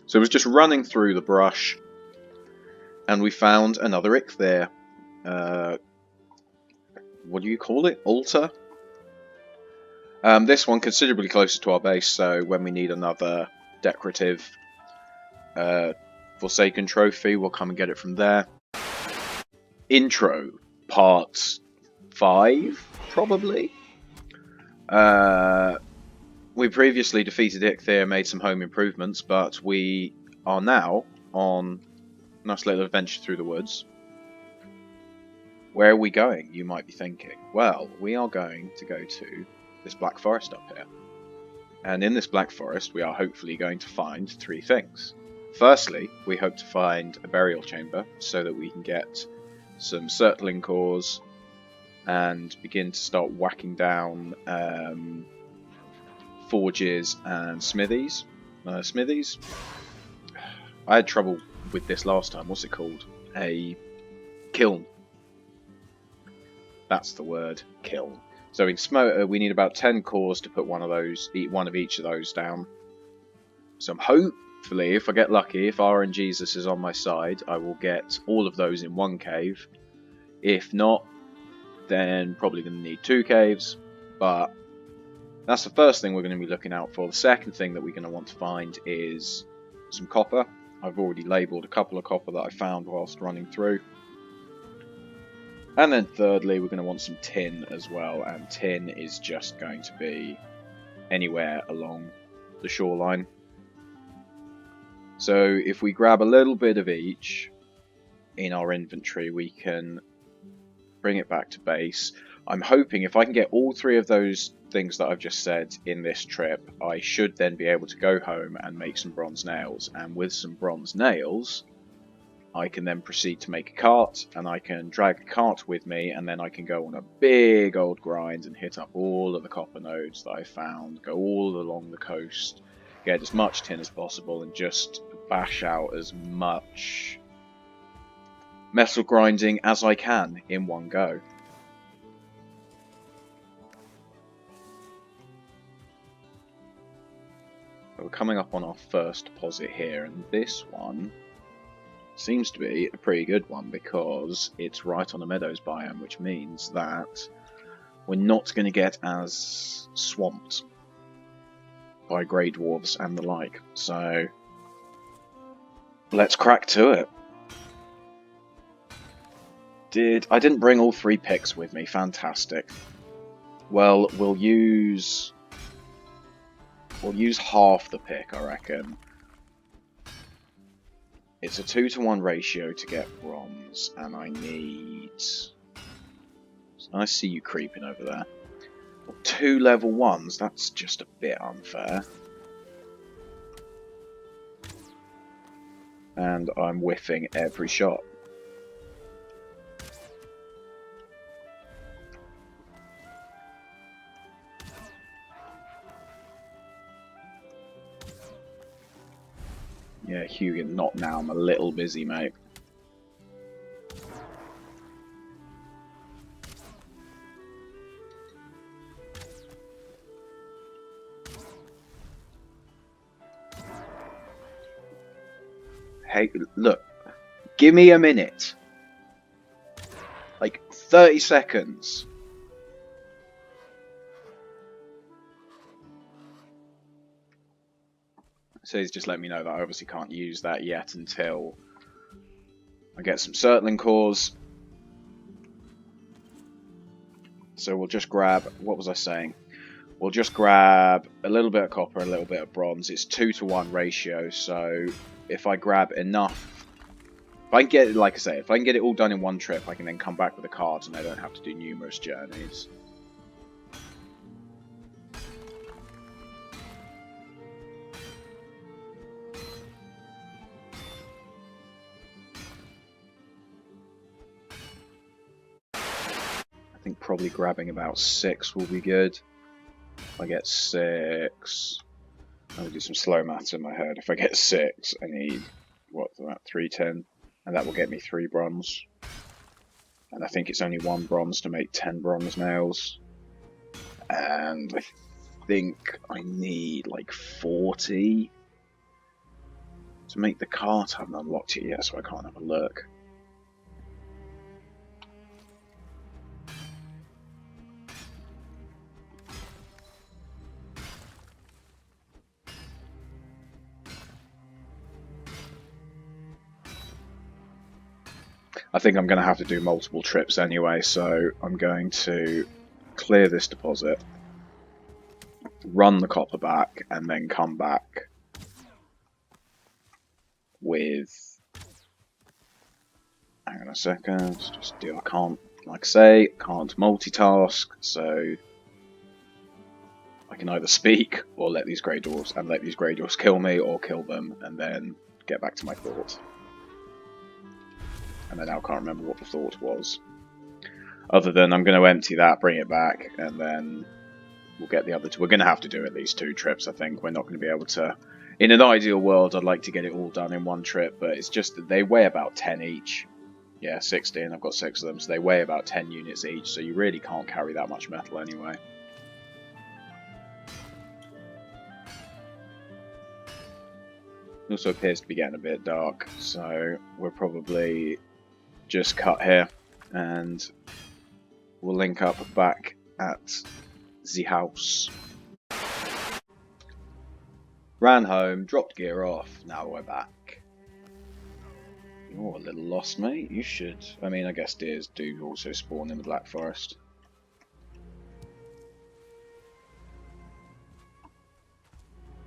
So it was just running through the brush, and we found another ichthyr. What do you call it? Altar? This one considerably closer to our base, so when we need another decorative Forsaken trophy, we'll come and get it from there. Intro, part 5, probably. We previously defeated Ichthyr, made some home improvements, but we are now on a nice little adventure through the woods. Where are we going, you might be thinking? Well, we are going to go to this black forest up here. And in this black forest, we are hopefully going to find 3 things. Firstly, we hope to find a burial chamber so that we can get some circling cores and begin to start whacking down forges and smithies. I had trouble with this last time. What's it called? A kiln. That's the word, kiln. So in Smoter, we need about 10 cores to put one of each of those down. So hopefully, if I get lucky, if RNGesus is on my side, I will get all of those in one cave. If not, then probably going to need 2 caves. But that's the first thing we're going to be looking out for. The second thing that we're going to want to find is some copper. I've already labelled a couple of copper that I found whilst running through. And then thirdly, we're going to want some tin as well, and tin is just going to be anywhere along the shoreline. So if we grab a little bit of each in our inventory, we can bring it back to base. I'm hoping if I can get all 3 of those things that I've just said in this trip, I should then be able to go home and make some bronze nails. And with some bronze nails, I can then proceed to make a cart, and I can drag a cart with me, and then I can go on a big old grind and hit up all of the copper nodes that I found, go all along the coast, get as much tin as possible, and just bash out as much metal grinding as I can in one go. We're coming up on our first deposit here, and this one seems to be a pretty good one because it's right on the meadows biome, which means that we're not going to get as swamped by grey dwarves and the like. So let's crack to it. I didn't bring all 3 picks with me. Fantastic. Well, we'll use half the pick, I reckon. It's a 2-to-1 ratio to get bronze, and I need... I see you creeping over there. 2 level 1s, that's just a bit unfair. And I'm whiffing every shot. Yeah, Hugh, not now. I'm a little busy, mate. Hey, look. Give me a minute. Like, 30 seconds. So he's just let me know that I obviously can't use that yet until I get some circling cores. So we'll just grab, what was I saying? We'll just grab a little bit of copper, a little bit of bronze. It's 2-to-1 ratio, so if I grab enough, if I can get it, like I say, if I can get it all done in one trip, I can then come back with a cart and I don't have to do numerous journeys. I think probably grabbing about 6 will be good. If I get 6, I'll do some slow maths in my head. If I get 6, I need, what's that, 310, and that will get me 3 bronze. And I think it's only 1 bronze to make 10 bronze nails. And I think I need like 40. To make the cart, I haven't unlocked it yet, so I can't have a look. I think I'm going to have to do multiple trips anyway, so I'm going to clear this deposit, run the copper back, and then come back with... Hang on a second, just do... I can't, like I say, can't multitask, so I can either speak or let these grey dwarfs, and let these grey dwarfs kill me, or kill them, and then get back to my thought. And I now can't remember what the thought was. Other than I'm going to empty that, bring it back, and then we'll get the other two. We're going to have to do at least 2 trips, I think. We're not going to be able to... In an ideal world, I'd like to get it all done in 1 trip, but it's just that they weigh about 10 each. Yeah, 16. I've got 6 of them, so they weigh about 10 units each, so you really can't carry that much metal anyway. It also appears to be getting a bit dark, so we'll probably just cut here, and we'll link up back at the house. Ran home, dropped gear off, now we're back. You're a little lost, mate. You should... I mean, I guess deers do also spawn in the Black Forest.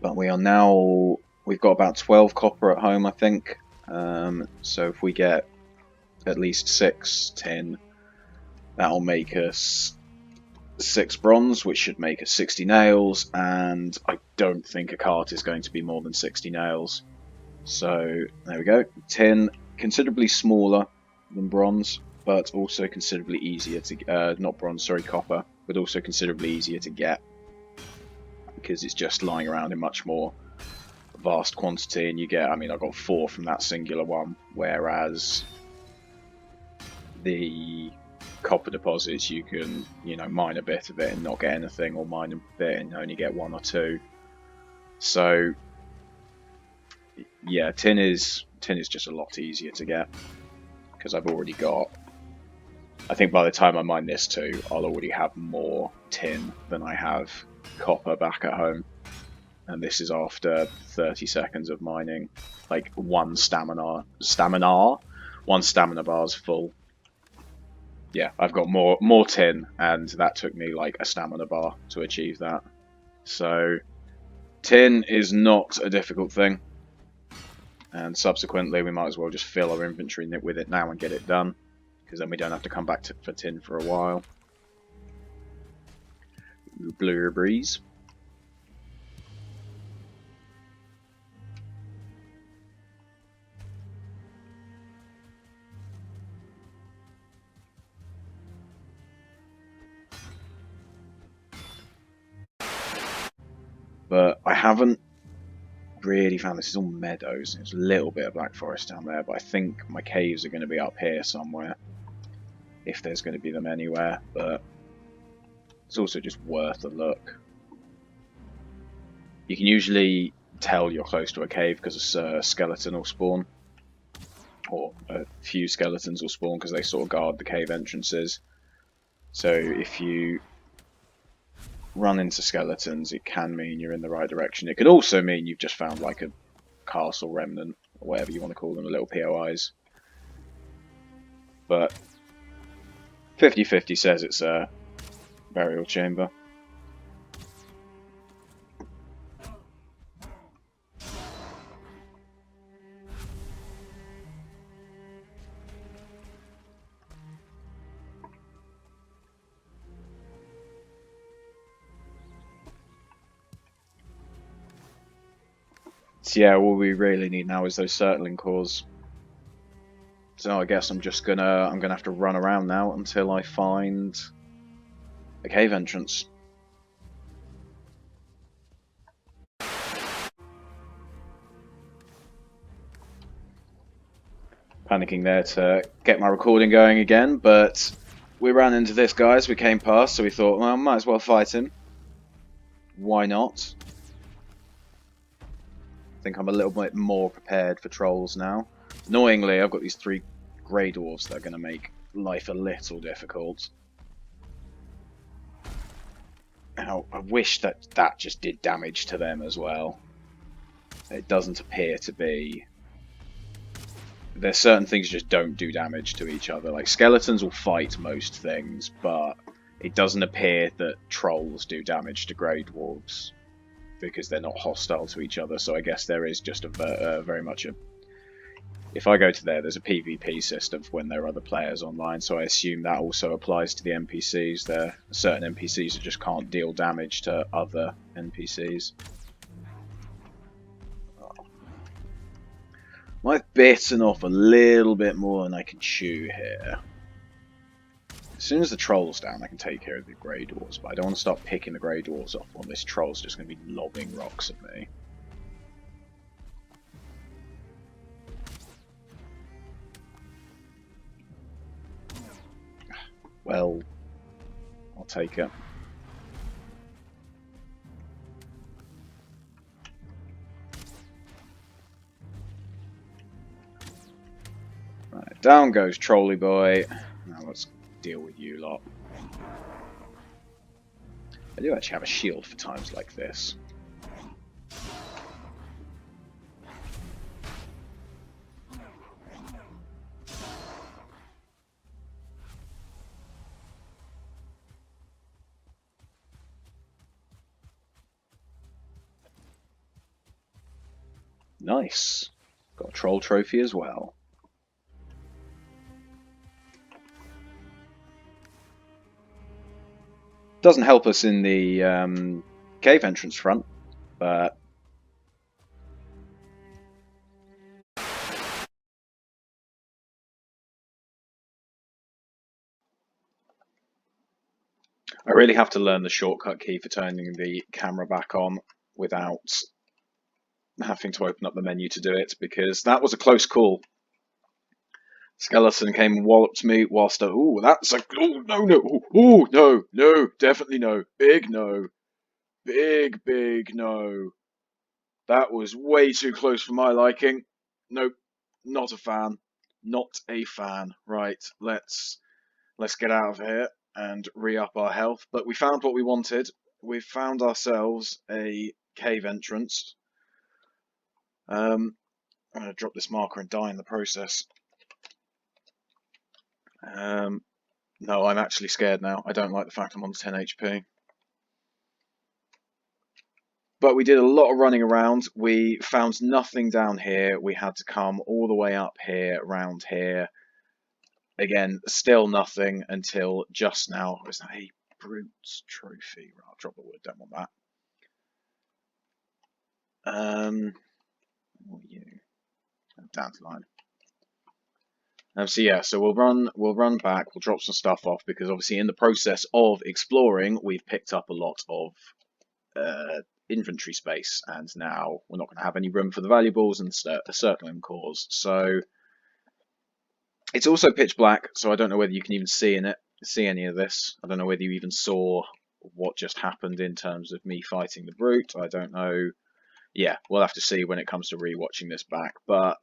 But we are now... We've got about 12 copper at home, I think. So if we get at least 6 tin, that'll make us 6 bronze, which should make us 60 nails, and I don't think a cart is going to be more than 60 nails. So there we go. Tin, considerably smaller than bronze, but also considerably easier to not bronze, sorry, copper, but also considerably easier to get because it's just lying around in much more vast quantity, and you get, I mean, I got 4 from that singular one, whereas the copper deposits you can, you know, mine a bit of it and not get anything, or mine a bit and only get 1 or 2. So yeah, tin is just a lot easier to get because I've already got, I think by the time I mine this too, I'll already have more tin than I have copper back at home. And this is after 30 seconds of mining, like 1 stamina bar's full. Yeah, I've got more tin, and that took me like a stamina bar to achieve that. So tin is not a difficult thing, and subsequently we might as well just fill our inventory with it now and get it done, because then we don't have to come back for tin for a while. Blueberries. But I haven't really found, this is all meadows. There's a little bit of Black Forest down there, but I think my caves are going to be up here somewhere, if there's going to be them anywhere. But it's also just worth a look. You can usually tell you're close to a cave because a skeleton will spawn, or a few skeletons will spawn because they sort of guard the cave entrances. So if you run into skeletons, it can mean you're in the right direction. It could also mean you've just found like a castle remnant, or whatever you want to call them, the little POIs. But 50/50 says it's a burial chamber. So yeah, all we really need now is those circling cores. So I guess I'm gonna have to run around now until I find a cave entrance. Panicking there to get my recording going again, but we ran into this guy as we came past, so we thought, well, might as well fight him. Why not? I think I'm a little bit more prepared for trolls now. Annoyingly, I've got these 3 grey dwarves that are going to make life a little difficult. Now, I wish that that just did damage to them as well. It doesn't appear to be. There's certain things just don't do damage to each other. Like skeletons will fight most things, but it doesn't appear that trolls do damage to grey dwarves because they're not hostile to each other. So I guess there is just a very much a. If I go to there's a PvP system when there are other players online, so I assume that also applies to the NPCs. There are certain NPCs that just can't deal damage to other NPCs. I've bitten off a little bit more than I can chew here. As soon as the troll's down, I can take care of the grey dwarves, but I don't want to start picking the grey dwarves off when this troll's just going to be lobbing rocks at me. Well, I'll take it. Right, down goes Trolley Boy. Now let's deal with you lot. I do actually have a shield for times like this. Nice. Got a troll trophy as well. Doesn't help us in the cave entrance front, but I really have to learn the shortcut key for turning the camera back on without having to open up the menu to do it, because that was a close call. Skeleton came and walloped me whilst ooh, that's a oh no no ooh no no definitely no big no big no. That was way too close for my liking. Nope, not a fan. Not a fan. Right, let's get out of here and re-up our health. But we found what we wanted. We've found ourselves a cave entrance. I'm going to drop this marker and die in the process. No, I'm actually scared now. I don't like the fact I'm on 10 HP. But we did a lot of running around. We found nothing down here. We had to come all the way up here, around here. Again, still nothing until just now. Is that a Brute's trophy? Right, I'll drop the wood, don't want that. What are you? Down to line. So yeah, so we'll run back, we'll drop some stuff off, because obviously in the process of exploring, we've picked up a lot of inventory space, and now we're not going to have any room for the valuables and the circling cores. So it's also pitch black, so I don't know whether you can even see any of this. I don't know whether you even saw what just happened in terms of me fighting the brute. I don't know. Yeah, we'll have to see when it comes to rewatching this back, but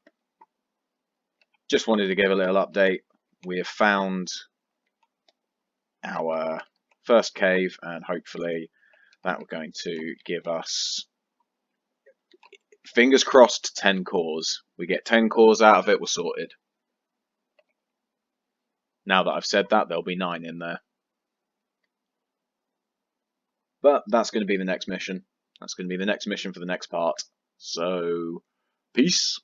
just wanted to give a little update. We have found our first cave, and hopefully that we're going to give us, fingers crossed, 10 cores. We get 10 cores out of it, we're sorted. Now that I've said that, there'll be 9 in there. But that's going to be the next mission. That's going to be the next mission for the next part. So, peace.